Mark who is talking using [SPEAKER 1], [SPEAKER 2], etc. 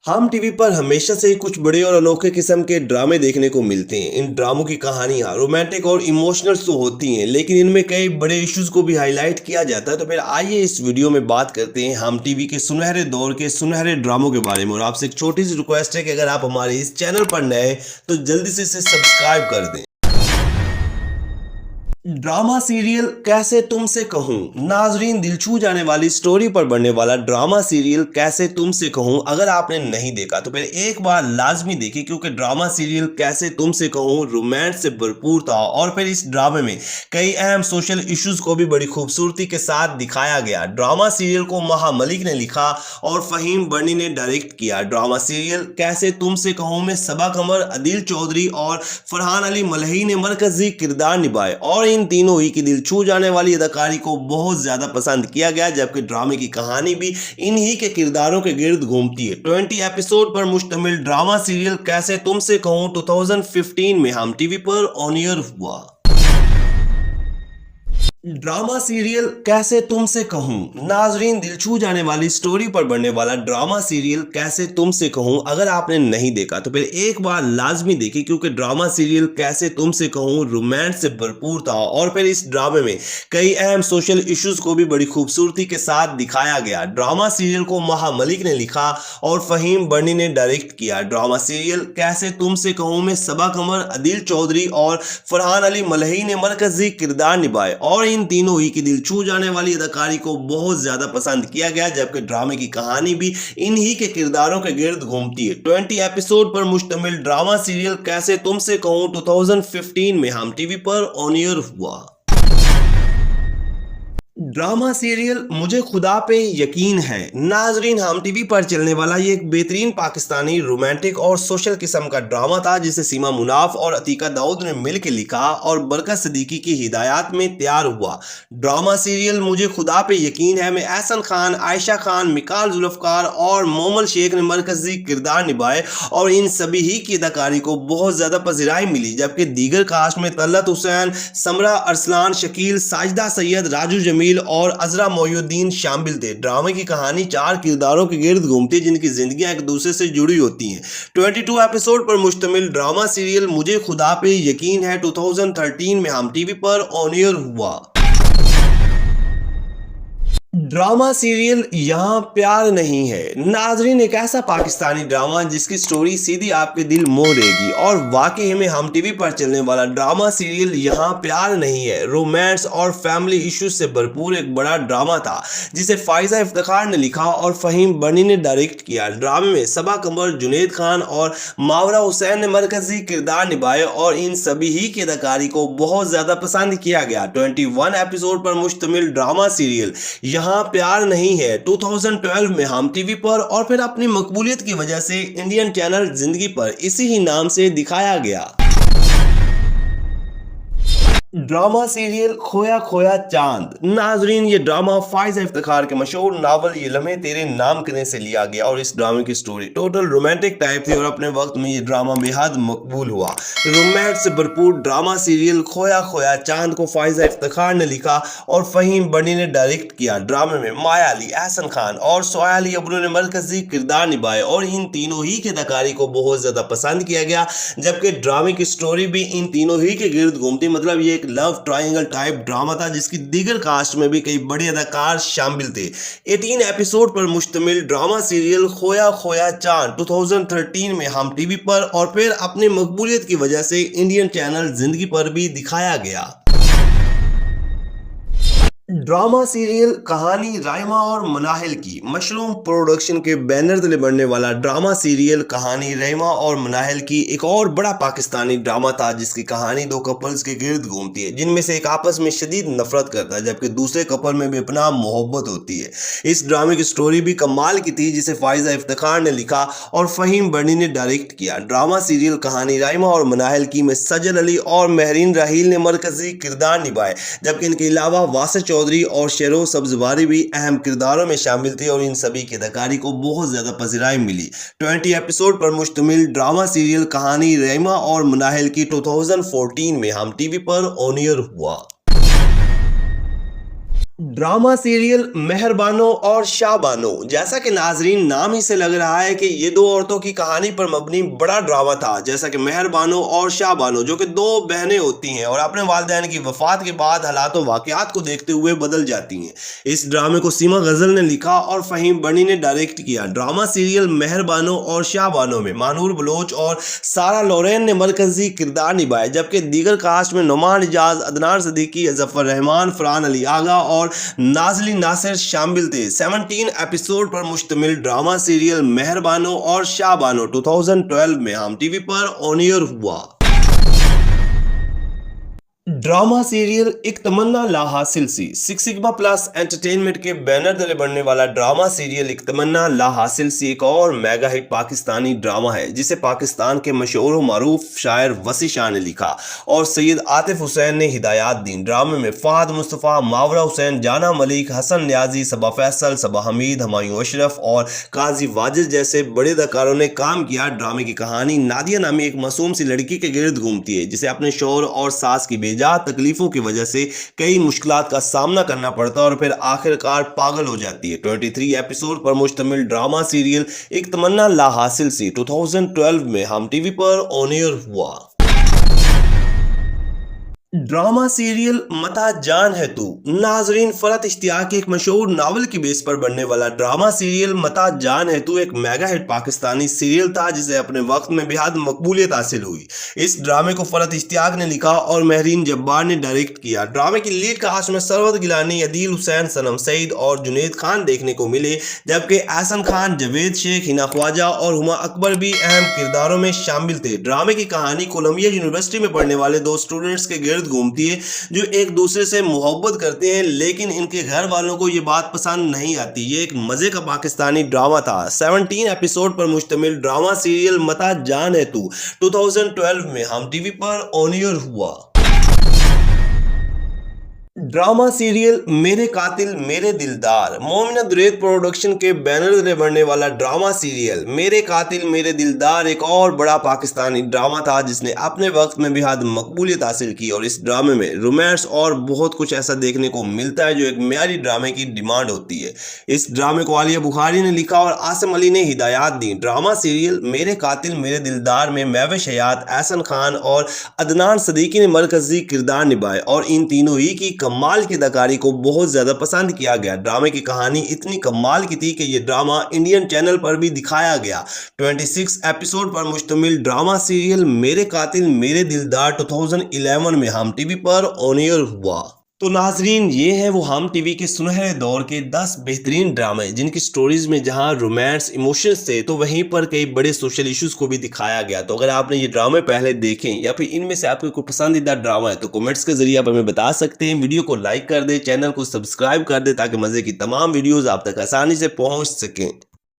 [SPEAKER 1] हम टीवी पर हमेशा से ही कुछ बड़े और अनोखे किस्म के ड्रामे देखने को मिलते हैं। इन ड्रामों की कहानियां रोमांटिक और इमोशनल तो होती हैं, लेकिन इनमें कई बड़े इश्यूज को भी हाईलाइट किया जाता है। तो फिर आइए इस वीडियो में बात करते हैं हम टीवी के सुनहरे दौर के सुनहरे ड्रामों के बारे में। और आपसे एक छोटी सी रिक्वेस्ट है कि अगर आप हमारे इस चैनल पर नए हैं तो जल्दी से इसे सब्सक्राइब कर दें। ड्रामा सीरियल कैसे तुमसे कहूं, नाजरीन दिल छू जाने वाली स्टोरी पर बनने वाला ड्रामा सीरियल कैसे तुमसे कहूं अगर आपने नहीं देखा तो फिर एक बार लाजमी देखिए, क्योंकि ड्रामा सीरियल कैसे तुमसे कहूं रोमांस से भरपूर था। और फिर इस ड्रामे में कई अहम सोशल इश्यूज को भी बड़ी खूबसूरती के साथ दिखाया गया। ड्रामा सीरियल को महा मलिक ने लिखा और फहीम बर्नी ने डायरेक्ट किया। ड्रामा सीरियल कैसे तुमसे कहूं में सबा कमर, अदिल चौधरी और फरहान अली मलही ने मरकजी किरदार निभाए और इन तीनों ही की दिल छू जाने वाली अदाकारी को बहुत ज्यादा पसंद किया गया, जबकि ड्रामे की कहानी भी इन्हीं के किरदारों के गिर्द घूमती है। 20 एपिसोड पर मुश्तमिल ड्रामा सीरियल कैसे तुमसे कहूं 2015 में हम टीवी पर ऑन एयर हुआ। ड्रामा सीरियल कैसे तुमसे कहूं, नाजरीन दिल छू जाने वाली स्टोरी पर बनने वाला ड्रामा सीरियल कैसे तुमसे कहूं अगर आपने नहीं देखा तो फिर एक बार लाजमी देखिए, क्योंकि ड्रामा सीरियल कैसे तुमसे कहूं रोमांस से भरपूर था। और फिर इस ड्रामे में कई अहम सोशल इश्यूज को भी बड़ी खूबसूरती के साथ दिखाया गया। ड्रामा सीरियल को महा मलिक ने लिखा और फहीम बर्नी ने डायरेक्ट किया। ड्रामा सीरियल कैसे तुमसे कहूं में सबा कमर, अदिल चौधरी और फरहान अली मलही ने मरकजी किरदार निभाए और इन तीनों ही की दिल छू जाने वाली अदाकारी को बहुत ज्यादा पसंद किया गया, जबकि ड्रामे की कहानी भी इन्हीं के किरदारों के गिर्द घूमती है। 20 एपिसोड पर मुश्तमिल ड्रामा सीरियल कैसे तुमसे कहूं 2015 में हम टीवी पर ऑन एयर हुआ। ड्रामा सीरियल मुझे खुदा पे यकीन है, नाजरीन हम टीवी पर चलने वाला ये एक बेहतरीन पाकिस्तानी रोमांटिक और सोशल किस्म का ड्रामा था, जिसे सीमा मुनाफ और अतीका दाऊद ने मिलकर लिखा और बरकत सिद्दीकी की हिदायत में तैयार हुआ। ड्रामा सीरियल मुझे खुदा पे यकीन है में एहसन खान, आयशा खान, मिकाल जुल्फकार और मोमल शेख ने मरकजी किरदार निभाए और इन सभी ही की अदाकारी को बहुत ज्यादा पजीराई मिली, जबकि दीगर कास्ट में तलत हुसैन, समरा अरसलान, शकील, साजिदा सैयद, राजू जमील और अजरा मोयुद्दीन शामिल थे। ड्रामे की कहानी चार किरदारों के गिर्द घूमती है, जिनकी जिंदगियां एक दूसरे से जुड़ी होती हैं। 22 एपिसोड पर मुश्तमिल ड्रामा सीरियल मुझे खुदा पे यकीन है 2013 में हम टीवी पर ऑन एयर हुआ। ड्रामा सीरियल यहाँ प्यार नहीं है, नाजरीन एक ऐसा पाकिस्तानी ड्रामा जिसकी स्टोरी सीधी आपके दिल मोह लेगी। और वाकई में हम टीवी पर चलने वाला ड्रामा सीरियल यहाँ प्यार नहीं है रोमांस और फैमिली इश्यूज से भरपूर एक बड़ा ड्रामा था, जिसे फायजा इफ्तिखार ने लिखा और फहीम बर्नी ने डायरेक्ट किया। ड्रामे में सबा कमर, जुनेद खान और मावरा हुसैन ने मरकजी किरदार निभाए और इन सभी ही की अदाकारी को बहुत ज्यादा पसंद किया गया। 21 एपिसोड पर मुश्तमिल ड्रामा सीरियल यहाँ प्यार नहीं है 2012 में हम टीवी पर और फिर अपनी मकबूलियत की वजह से इंडियन चैनल जिंदगी पर इसी ही नाम से दिखाया गया। ड्रामा सीरियल खोया खोया चांद, नाजरीन ये ड्रामा फायजा इफ्तिखार के मशहूर नावल ये लम्हे तेरे नाम करने से लिया गया और इस ड्रामे की स्टोरी टोटल रोमांटिक टाइप थी और अपने वक्त में ये ड्रामा बेहद मकबूल हुआ। रोमांस से भरपूर ड्रामा सीरियल खोया खोया चांद को फायजा इफ्तिखार ने लिखा और फहीम बर्नी ने डायरेक्ट किया। ड्रामे में माया अली, एहसन खान और सोया अली अबरू ने मरकजी किरदार निभाए और इन तीनों ही की अदाकारी को बहुत ज्यादा पसंद किया गया, जबकि ड्रामे की स्टोरी भी इन तीनों ही के गिर्द घूमती, मतलब ये लव ट्रायंगल टाइप ड्रामा था जिसकी दीगर कास्ट में भी कई बड़े अदाकार शामिल थे। 18 एपिसोड पर मुश्तमिल ड्रामा सीरियल खोया खोया चांद 2013 में हम टीवी पर और फिर अपनी मकबूलियत की वजह से इंडियन चैनल जिंदगी पर भी दिखाया गया। ड्रामा सीरियल कहानी राइमा और मनाहिल की, मशरूम प्रोडक्शन के बैनर तले बनने वाला ड्रामा सीरियल कहानी राइमा और मनाहिल की एक और बड़ा पाकिस्तानी ड्रामा था, जिसकी कहानी दो कपल्स के गिर्द घूमती है, जिनमें से एक आपस में शदीद नफरत करता है जबकि दूसरे कपल में बेपनाह मोहब्बत होती है। इस ड्रामे की स्टोरी भी कमाल की थी, जिसे फायजा इफ्तिखार ने लिखा और फहीम बर्नी ने डायरेक्ट किया। ड्रामा सीरियल कहानी राइमा और मनाहिल की में सजल अली और महरीन राहील ने मरकजी किरदार निभाए, जबकि इनके अलावा वासिफ चौधरी और शेरो सब्जवारी भी अहम किरदारों में शामिल थे और इन सभी की अदाकारी को बहुत ज्यादा पजीराई मिली। 20 एपिसोड पर मुश्तमिल ड्रामा सीरियल कहानी राइमा और मनाहिल की 2014 में हम टीवी पर ऑन एयर हुआ। ड्रामा सीरियल मेहरबानो और शाहबानो, जैसा कि नाजरीन नाम ही से लग रहा है कि ये दो औरतों की कहानी पर मबनी बड़ा ड्रामा था। जैसा कि मेहरबानो और शाहबानो जो कि दो बहनें होती हैं और अपने वालिदैन की वफात के बाद हालात और वाकयात को देखते हुए बदल जाती हैं। इस ड्रामे को सीमा गजल ने लिखा और फहीम बनी ने डायरेक्ट किया। ड्रामा सीरियल मेहरबानो और शाहबानो में मानूर बलोच और सारा लोरेन ने मरकजी किरदार निभाए, जबकि दीगर कास्ट में नुमान इजाज, अदनान सिद्दीकी, जफर रहमान, फरहान अली आगा और नाजली नासिर शामिल थे। 17 एपिसोड पर मुश्तमिल ड्रामा सीरियल मेहरबानो और शाहबानो 2012 में हम टीवी पर ऑन एयर हुआ। ड्रामा सीरियल एक तमन्ना ला हासिल सी, सिक्स सिग्मा प्लस एंटरटेनमेंट के बैनर तले बनने वाला ड्रामा सीरियल एक तमन्ना ला हासिल सी एक और मेगा हिट पाकिस्तानी ड्रामा है, जिसे पाकिस्तान के मशहूर मारूफ शायर वसी शाह ने लिखा और सैयद आतिफ हुसैन ने हिदायत दी। ड्रामे में फहद मुस्तफ़ा, मावरा हुसैन, जाना मलिक, हसन न्याजी, सबा फैसल, सबा हमीद, हमायूं अशरफ और काजी वाजिद जैसे बड़े अदाकारों ने काम किया। ड्रामे की कहानी नादिया नामी एक मासूम सी लड़की के गिर्द घूमती है, जिसे अपने शौहर और सास की बेजा तकलीफों की वजह से कई मुश्किलात का सामना करना पड़ता है और फिर आखिरकार पागल हो जाती है। 23 एपिसोड पर मुश्तमिल ड्रामा सीरियल एक तमन्ना ला हासिल सी 2012 में हम टीवी पर ऑन एयर हुआ। ड्रामा सीरियल मता जान है तू, नाजरीन फरहत इश्तियाक की एक मशहूर नावल की बेस पर बनने वाला ड्रामा सीरियल मता जान है तू एक मेगा हिट पाकिस्तानी सीरियल था, जिसे अपने वक्त में बेहद मकबूलियत हासिल हुई। इस ड्रामे को फरहत इश्तियाक ने लिखा और महरीन जब्बार ने डायरेक्ट किया। ड्रामे की लीड कास्ट में सरवत गिलानी, अदील हुसैन, सनम सईद और जुनेद खान देखने को मिले, जबकि एहसन खान, जवेद शेख, हिना ख्वाजा और हुमा अकबर भी अहम किरदारों में शामिल थे। ड्रामे की कहानी कोलंबिया यूनिवर्सिटी में पढ़ने वाले दो स्टूडेंट्स के गिर्द घूमती है जो एक दूसरे से मोहब्बत करते हैं, लेकिन इनके घर वालों को ये बात पसंद नहीं आती। ये एक मजे का पाकिस्तानी ड्रामा था। 17 एपिसोड पर मुश्तमिल ड्रामा सीरियल मता जान है तू 2012 में हम टीवी पर ऑन एयर हुआ। ड्रामा सीरियल मेरे कातिल मेरे दिलदार, मोमिना दुरैद प्रोडक्शन के बैनर तले बनने वाला ड्रामा सीरियल मेरे कातिल मेरे दिलदार एक और बड़ा पाकिस्तानी ड्रामा था, जिसने अपने वक्त में बेहद मकबूलियत हासिल की और इस ड्रामे में रोमांस और बहुत कुछ ऐसा देखने को मिलता है जो एक म्यारी ड्रामे की डिमांड होती है। इस ड्रामे को आलिया बुखारी ने लिखा और आसिम अली ने हिदायत दी। ड्रामा सीरियल मेरे कातिल मेरे दिलदार में महविश हयात, एहसन खान और अदनान सिद्दीकी ने मरकजी किरदार निभाए और इन तीनों ही की कमाल की अदाकारी को बहुत ज्यादा पसंद किया गया। ड्रामे की कहानी इतनी कमाल की थी कि ये ड्रामा इंडियन चैनल पर भी दिखाया गया। 26 एपिसोड पर मुश्तमिल ड्रामा सीरियल मेरे कातिल मेरे दिलदार 2011 में हम टीवी पर ऑन एयर हुआ। तो नाजरीन, ये है वो हम टीवी के सुनहरे दौर के 10 बेहतरीन ड्रामे, जिनकी स्टोरीज में जहां रोमांस, इमोशंस थे, तो वहीं पर कई बड़े सोशल इश्यूज को भी दिखाया गया। तो अगर आपने ये ड्रामे पहले देखें या फिर इनमें से आपको कोई पसंदीदा ड्रामा है तो कमेंट्स के जरिए आप हमें बता सकते हैं। वीडियो को लाइक कर दे, चैनल को सब्सक्राइब कर दे ताकि मजे की तमाम वीडियोज आप तक आसानी से पहुंच सकें।